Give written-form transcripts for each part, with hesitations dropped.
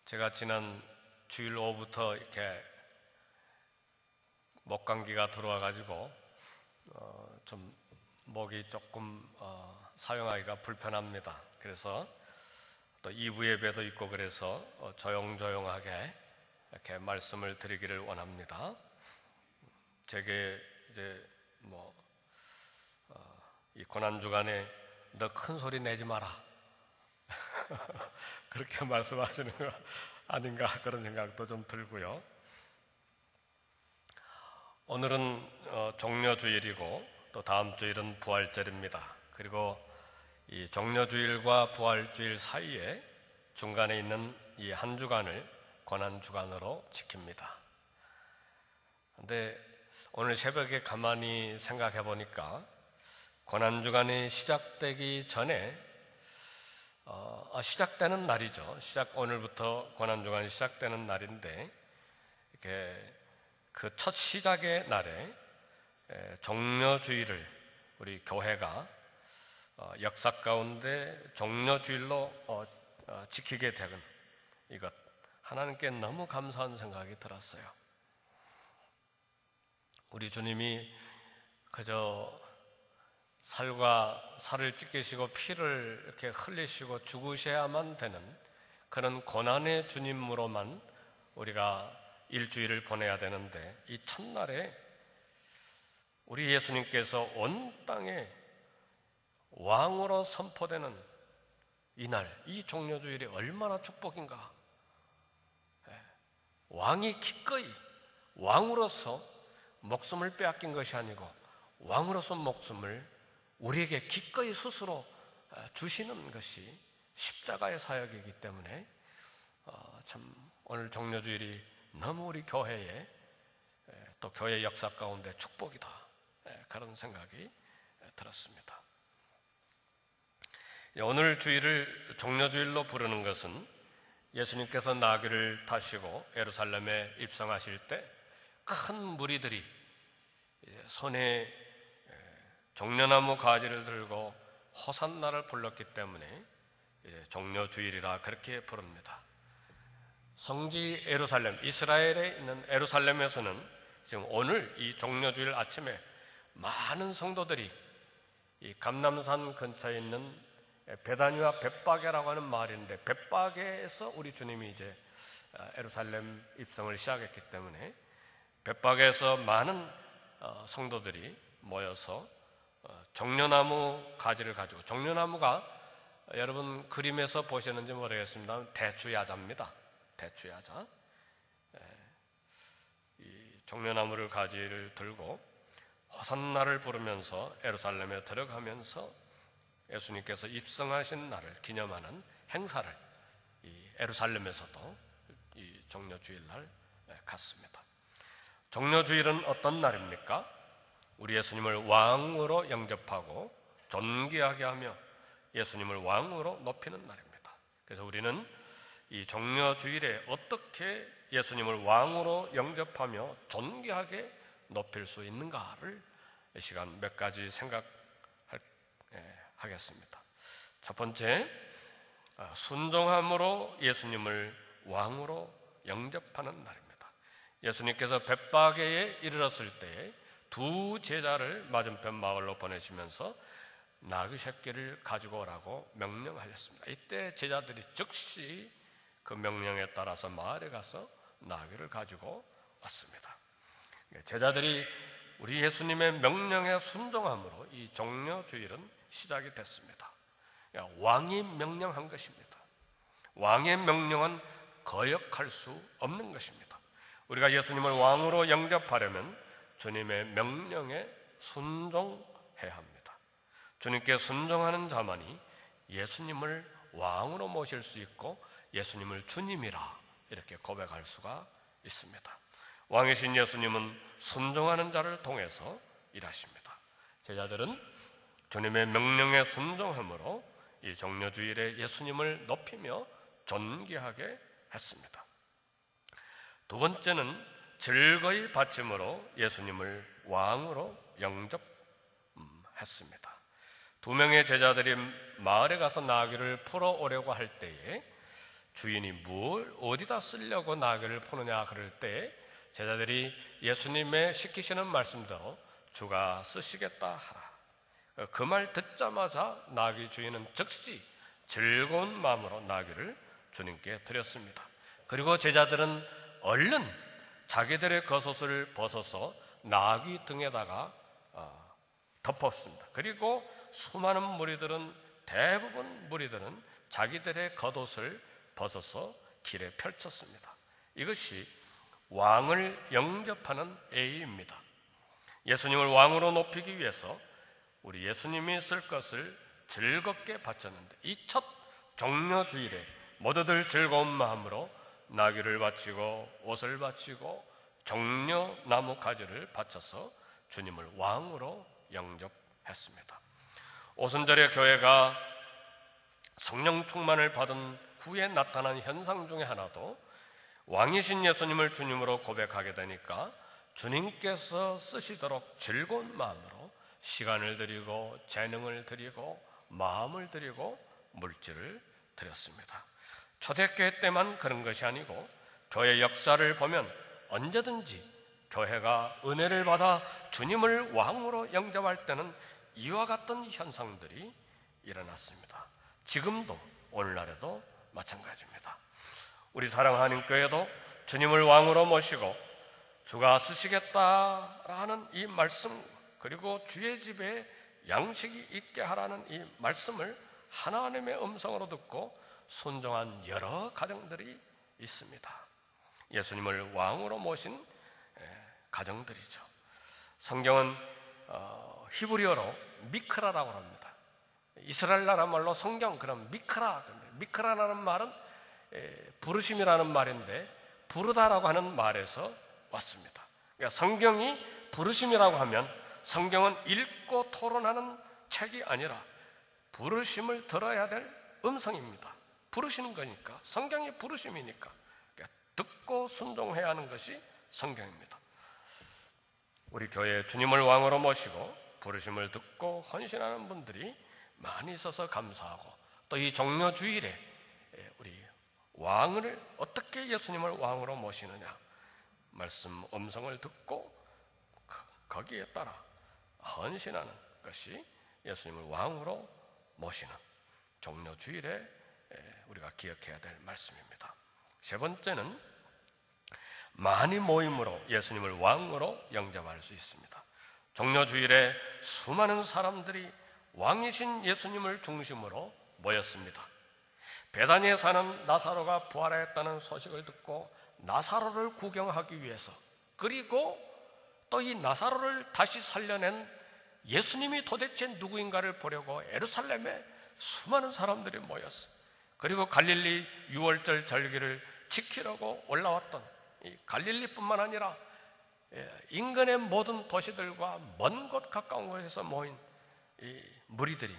제가 지난 주일 오후부터 이렇게 목감기가 들어와가지고 좀 목이 조금 사용하기가 불편합니다. 그래서 또 2부 예배도 있고 그래서 조용조용하게 이렇게 말씀을 드리기를 원합니다. 제게 이제 이 고난주간에 너 큰 소리 내지 마라 그렇게 말씀하시는 거 아닌가 그런 생각도 좀 들고요. 오늘은 종려주일이고 또 다음 주일은 부활절입니다. 그리고 이 종려주일과 부활주일 사이에 중간에 있는 이 한 주간을 고난주간으로 지킵니다. 그런데 오늘 새벽에 가만히 생각해 보니까 고난주간이 시작되기 전에 시작되는 날이죠. 오늘부터 고난주간이 시작되는 날인데 이렇게 그 첫 시작의 날에 종려주일을 우리 교회가 역사 가운데 종려주일로 지키게 된 이것 하나님께 너무 감사한 생각이 들었어요. 우리 주님이 그저 살과 살을 찢기시고 피를 이렇게 흘리시고 죽으셔야만 되는 그런 고난의 주님으로만 우리가 일주일을 보내야 되는데 이 첫날에 우리 예수님께서 온 땅에 왕으로 선포되는 이날, 이 종려주일이 얼마나 축복인가. 왕이 기꺼이 왕으로서 목숨을 빼앗긴 것이 아니고 왕으로서 목숨을 우리에게 기꺼이 스스로 주시는 것이 십자가의 사역이기 때문에 참 오늘 종려주일이 너무 우리 교회에 또 교회 역사 가운데 축복이다 그런 생각이 들었습니다. 오늘 주일을 종려주일로 부르는 것은 예수님께서 나귀를 타시고 예루살렘에 입성하실 때 큰 무리들이 손에 종려나무 가지를 들고 호산나를 불렀기 때문에 이제 종려주일이라 그렇게 부릅니다. 성지 예루살렘, 이스라엘에 있는 예루살렘에서는 지금 오늘 이 종려주일 아침에 많은 성도들이 이 감람산 근처에 있는 베다니와 벳바게라고 하는 마을인데 벳바게에서 우리 주님이 이제 예루살렘 입성을 시작했기 때문에 벳바게에서 많은 성도들이 모여서 종려나무 가지를 가지고, 종려나무가 여러분 그림에서 보셨는지 모르겠습니다. 대추야자입니다. 대추야자. 이 종려나무를 가지를 들고 호산나를 부르면서 예루살렘에 들어가면서 예수님께서 입성하신 날을 기념하는 행사를 이 예루살렘에서도 이 종려주일날 갖습니다. 종려주일은 어떤 날입니까? 우리 예수님을 왕으로 영접하고 존귀하게 하며 예수님을 왕으로 높이는 날입니다. 그래서 우리는 이 종려주일에 어떻게 예수님을 왕으로 영접하며 존귀하게 높일 수 있는가를 이 시간 몇 가지 생각하겠습니다. 첫 번째, 순종함으로 예수님을 왕으로 영접하는 날입니다. 예수님께서 벳바게에 이르렀을 때 두 제자를 맞은편 마을로 보내시면서 나귀 새끼를 가지고 오라고 명령하셨습니다. 이때 제자들이 즉시 그 명령에 따라서 마을에 가서 나귀를 가지고 왔습니다. 제자들이 우리 예수님의 명령에 순종함으로 이 종려주일은 시작이 됐습니다. 왕이 명령한 것입니다. 왕의 명령은 거역할 수 없는 것입니다. 우리가 예수님을 왕으로 영접하려면 주님의 명령에 순종해야 합니다. 주님께 순종하는 자만이 예수님을 왕으로 모실 수 있고 예수님을 주님이라 이렇게 고백할 수가 있습니다. 왕이신 예수님은 순종하는 자를 통해서 일하십니다. 제자들은 주님의 명령에 순종함으로 이 종려주일에 예수님을 높이며 존귀하게 했습니다. 두 번째는 즐거이 바침으로 예수님을 왕으로 영접했습니다. 두 명의 제자들이 마을에 가서 나귀를 풀어오려고 할 때에 주인이 뭘 어디다 쓰려고 나귀를 포느냐 그럴 때 제자들이 예수님의 시키시는 말씀대로 주가 쓰시겠다 하라. 그 말 듣자마자 나귀 주인은 즉시 즐거운 마음으로 나귀를 주님께 드렸습니다. 그리고 제자들은 얼른 자기들의 겉옷을 벗어서 나귀 등에다가 덮었습니다. 그리고 수많은 대부분 무리들은 자기들의 겉옷을 벗어서 길에 펼쳤습니다. 이것이 왕을 영접하는 예의입니다. 예수님을 왕으로 높이기 위해서 우리 예수님이 쓸 것을 즐겁게 바쳤는데 이 첫 종려주일에 모두들 즐거운 마음으로 나귀를 바치고 옷을 바치고 종려나무 가지를 바쳐서 주님을 왕으로 영접했습니다. 오순절의 교회가 성령 충만을 받은 후에 나타난 현상 중에 하나도 왕이신 예수님을 주님으로 고백하게 되니까 주님께서 쓰시도록 즐거운 마음으로 시간을 드리고 재능을 드리고 마음을 드리고 물질을 드렸습니다. 초대교회 때만 그런 것이 아니고 교회 역사를 보면 언제든지 교회가 은혜를 받아 주님을 왕으로 영접할 때는 이와 같은 현상들이 일어났습니다. 지금도 오늘날에도 마찬가지입니다. 우리 사랑하는 교회도 주님을 왕으로 모시고 주가 쓰시겠다라는 이 말씀, 그리고 주의 집에 양식이 있게 하라는 이 말씀을 하나님의 음성으로 듣고 순종한 여러 가정들이 있습니다. 예수님을 왕으로 모신 가정들이죠. 성경은 히브리어로 미크라라고 합니다. 이스라엘 나라 말로 성경, 그럼 미크라라는 말은 부르심이라는 말인데 부르다라고 하는 말에서 왔습니다. 그러니까 성경이 부르심이라고 하면 성경은 읽고 토론하는 책이 아니라 부르심을 들어야 될 음성입니다. 부르시는 거니까, 성경이 부르심이니까 그러니까 듣고 순종해야 하는 것이 성경입니다. 우리 교회에 주님을 왕으로 모시고 부르심을 듣고 헌신하는 분들이 많이 있어서 감사하고, 또 이 종려주일에 우리 왕을 어떻게 예수님을 왕으로 모시느냐, 말씀 음성을 듣고 거기에 따라 헌신하는 것이 예수님을 왕으로 모시는 종려주일에 우리가 기억해야 될 말씀입니다. 세 번째는 많이 모임으로 예수님을 왕으로 영접할 수 있습니다. 종려주일에 수많은 사람들이 왕이신 예수님을 중심으로 모였습니다. 베다니에 사는 나사로가 부활하였다는 소식을 듣고 나사로를 구경하기 위해서, 그리고 또 이 나사로를 다시 살려낸 예수님이 도대체 누구인가를 보려고 에루살렘에 수많은 사람들이 모였어요. 그리고 갈릴리 유월절 절기를 지키려고 올라왔던 이 갈릴리뿐만 아니라 인근의 모든 도시들과 먼 곳 가까운 곳에서 모인 이 무리들이,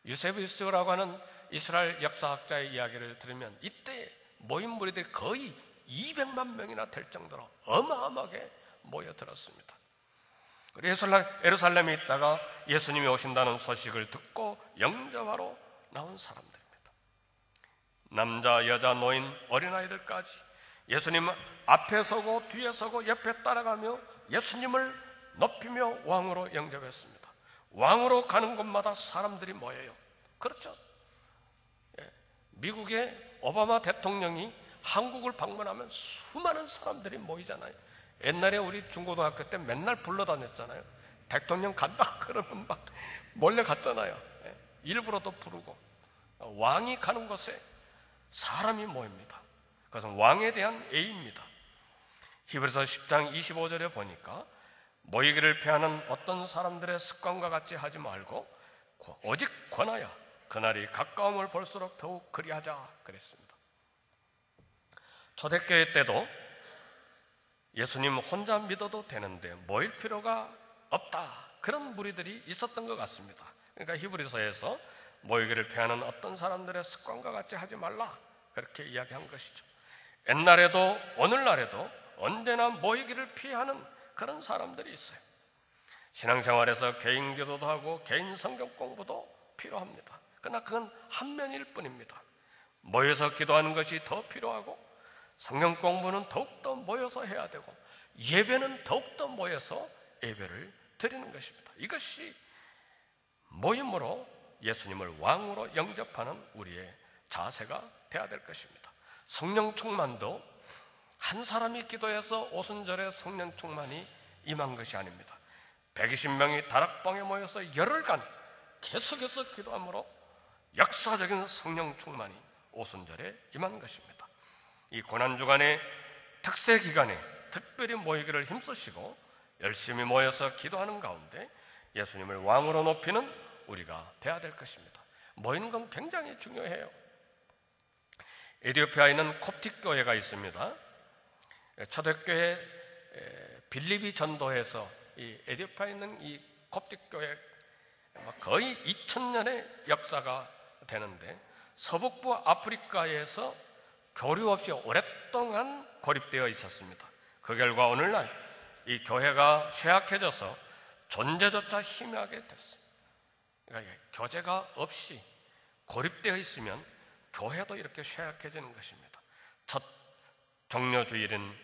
유세비우스라고 하는 이스라엘 역사학자의 이야기를 들으면 이때 모인 무리들이 거의 200만 명이나 될 정도로 어마어마하게 모여들었습니다. 그래서 예루살렘에 있다가 예수님이 오신다는 소식을 듣고 영접하러 나온 사람들입니다. 남자, 여자, 노인, 어린아이들까지 예수님 앞에 서고 뒤에 서고 옆에 따라가며 예수님을 높이며 왕으로 영접했습니다. 왕으로 가는 곳마다 사람들이 모여요. 그렇죠? 미국의 오바마 대통령이 한국을 방문하면 수많은 사람들이 모이잖아요. 옛날에 우리 중고등학교 때 맨날 불러다녔잖아요. 대통령 간다 그러면 막 몰래 갔잖아요. 일부러도 부르고. 왕이 가는 곳에 사람이 모입니다. 그것은 왕에 대한 예의입니다. 히브리서 10장 25절에 보니까 모이기를 패하는 어떤 사람들의 습관과 같이 하지 말고 오직 권하여 그날이 가까움을 볼수록 더욱 그리하자 그랬습니다. 초대교회 때도 예수님 혼자 믿어도 되는데 모일 필요가 없다, 그런 무리들이 있었던 것 같습니다. 그러니까 히브리서에서 모이기를 패하는 어떤 사람들의 습관과 같이 하지 말라, 그렇게 이야기한 것이죠. 옛날에도 오늘날에도 언제나 모이기를 피하는 그런 사람들이 있어요. 신앙생활에서 개인 기도도 하고 개인 성경 공부도 필요합니다. 그러나 그건 한 면일 뿐입니다. 모여서 기도하는 것이 더 필요하고, 성경 공부는 더욱더 모여서 해야 되고, 예배는 더욱더 모여서 예배를 드리는 것입니다. 이것이 모임으로 예수님을 왕으로 영접하는 우리의 자세가 되어야 될 것입니다. 성령 충만도 한 사람이 기도해서 오순절에 성령 충만이 임한 것이 아닙니다. 120명이 다락방에 모여서 열흘간 계속해서 기도함으로 역사적인 성령 충만이 오순절에 임한 것입니다. 이 고난주간의 특세 기간에 특별히 모이기를 힘쓰시고 열심히 모여서 기도하는 가운데 예수님을 왕으로 높이는 우리가 되어야 될 것입니다. 모이는 건 굉장히 중요해요. 에티오피아에 있는 콥틱 교회가 있습니다. 초대교회 빌리비 전도에서 이 에티오피아에 있는 이 콥틱 교회 거의 2000년의 역사가 되는데, 서북부 아프리카에서 교류 없이 오랫동안 고립되어 있었습니다. 그 결과 오늘날 이 교회가 쇠약해져서 존재조차 희미하게 됐어요. 그러니까 교제가 없이 고립되어 있으면 교회도 이렇게 쇠약해지는 것입니다. 첫 종려주일인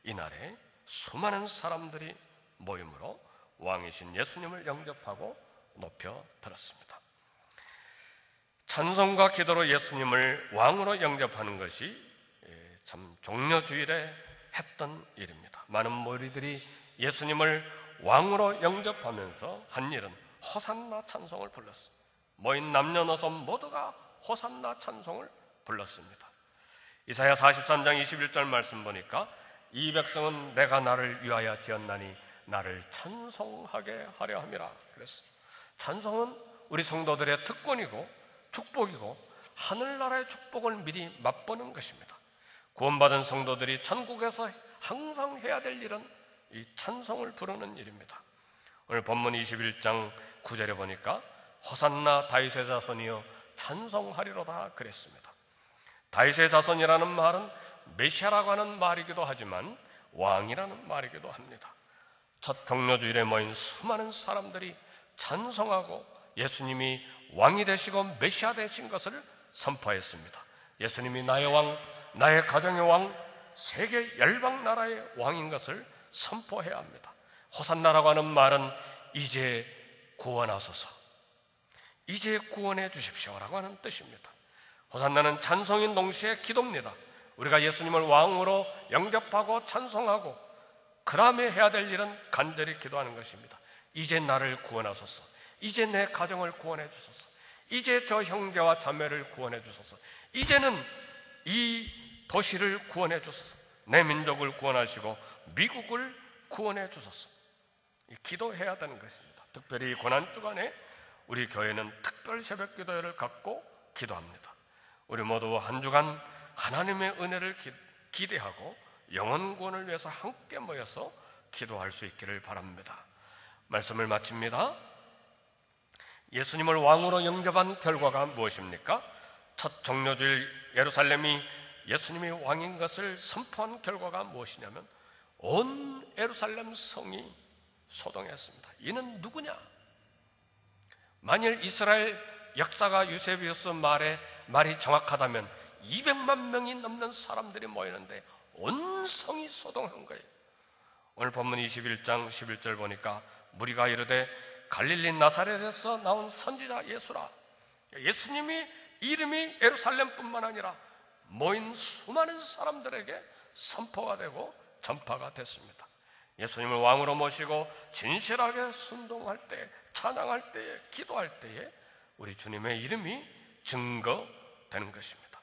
이날에 수많은 사람들이 모임으로 왕이신 예수님을 영접하고 높여 들었습니다. 찬송과 기도로 예수님을 왕으로 영접하는 것이 참 종려주일에 했던 일입니다. 많은 무리들이 예수님을 왕으로 영접하면서 한 일은 호산나 찬송을 불렀습니다. 모인 남녀노소 모두가 호산나 찬송을 불렀습니다. 이사야 43장 21절 말씀 보니까 이 백성은 내가 나를 위하여 지었나니 나를 찬송하게 하려 함이라 그랬습니다. 찬송은 우리 성도들의 특권이고 축복이고 하늘나라의 축복을 미리 맛보는 것입니다. 구원받은 성도들이 천국에서 항상 해야 될 일은 이 찬송을 부르는 일입니다. 오늘 본문 21장 9절에 보니까 호산나 다윗의 자손이여 찬송하리로다 그랬습니다. 다윗의 자손이라는 말은 메시아라고 하는 말이기도 하지만 왕이라는 말이기도 합니다. 첫 종려주일에 모인 수많은 사람들이 찬송하고 예수님이 왕이 되시고 메시아 되신 것을 선포했습니다. 예수님이 나의 왕, 나의 가정의 왕, 세계 열방 나라의 왕인 것을 선포해야 합니다. 호산나라고 하는 말은 이제 구원하소서, 이제 구원해 주십시오라고 하는 뜻입니다. 호산나는 찬송인 동시에 기도입니다. 우리가 예수님을 왕으로 영접하고 찬송하고 그 다음에 해야 될 일은 간절히 기도하는 것입니다. 이제 나를 구원하소서, 이제 내 가정을 구원해 주소서, 이제 저 형제와 자매를 구원해 주소서, 이제는 이 도시를 구원해 주소서, 내 민족을 구원하시고 미국을 구원해 주소서. 기도해야 되는 것입니다. 특별히 고난주간에 우리 교회는 특별 새벽 기도회를 갖고 기도합니다. 우리 모두 한 주간 하나님의 은혜를 기대하고 영혼 구원을 위해서 함께 모여서 기도할 수 있기를 바랍니다. 말씀을 마칩니다. 예수님을 왕으로 영접한 결과가 무엇입니까? 첫 종려주일 예루살렘이 예수님이 왕인 것을 선포한 결과가 무엇이냐면 온 예루살렘 성이 소동했습니다. 이는 누구냐? 만일 이스라엘 역사가 유세비우스 말이 정확하다면 200만 명이 넘는 사람들이 모이는데 온 성이 소동한 거예요. 오늘 본문 21장 11절 보니까 무리가 이르되 갈릴리 나사렛에서 나온 선지자 예수라. 예수님이 이름이 예루살렘뿐만 아니라 모인 수많은 사람들에게 선포가 되고 전파가 됐습니다. 예수님을 왕으로 모시고 진실하게 순종할 때, 찬양할 때에, 기도할 때에 우리 주님의 이름이 증거되는 것입니다.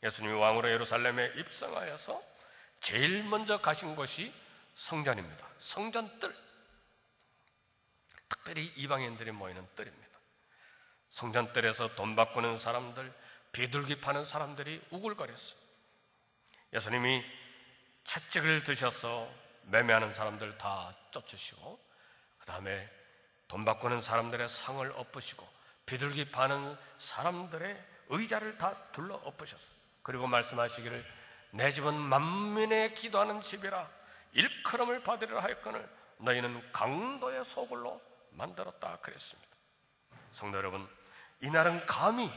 예수님이 왕으로 예루살렘에 입성하여서 제일 먼저 가신 곳이 성전입니다. 성전뜰, 특별히 이방인들이 모이는 뜰입니다. 성전뜰에서 돈 바꾸는 사람들, 비둘기 파는 사람들이 우글거렸어요. 예수님이 채찍을 드셔서 매매하는 사람들 다 쫓으시고 그 다음에 돈 바꾸는 사람들의 상을 엎으시고 비둘기 파는 사람들의 의자를 다 둘러 엎으셨어요. 그리고 말씀하시기를 내 집은 만민의 기도하는 집이라 일컬음을 받으리라 하였거늘 너희는 강도의 소굴로 만들었다 그랬습니다. 성도 여러분, 이날은 감히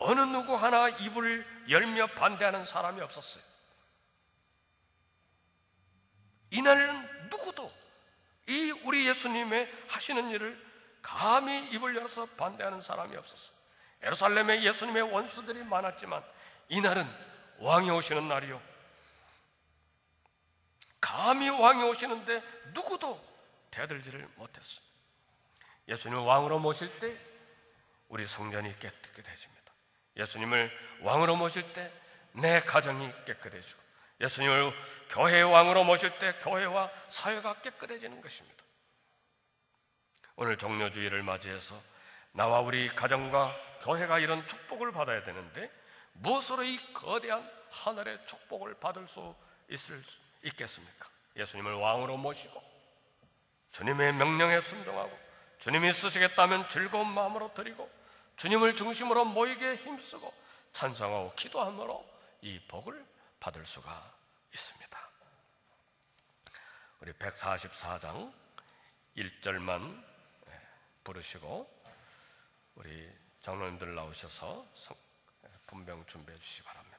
어느 누구 하나 입을 열며 반대하는 사람이 없었어요. 이날에는 누구도 이 우리 예수님의 하시는 일을 감히 입을 열어서 반대하는 사람이 없었어요. 예루살렘에 예수님의 원수들이 많았지만 이날은 왕이 오시는 날이요, 감히 왕이 오시는데 누구도 대들지를 못했어요. 예수님을 왕으로 모실 때 우리 성전이 깨끗게 되십니다. 예수님을 왕으로 모실 때 내 가정이 깨끗해지고, 예수님을 교회의 왕으로 모실 때 교회와 사회가 깨끗해지는 것입니다. 오늘 종료주일을 맞이해서 나와 우리 가정과 교회가 이런 축복을 받아야 되는데 무엇으로 이 거대한 하늘의 축복을 받을 수 있겠습니까? 예수님을 왕으로 모시고 주님의 명령에 순종하고 주님이 쓰시겠다면 즐거운 마음으로 드리고 주님을 중심으로 모이게 힘쓰고 찬송하고 기도함으로 이 복을 받을 수가 있습니다. 우리 144장 1절만 부르시고 우리 장로님들 나오셔서 분명 준비해 주시기 바랍니다.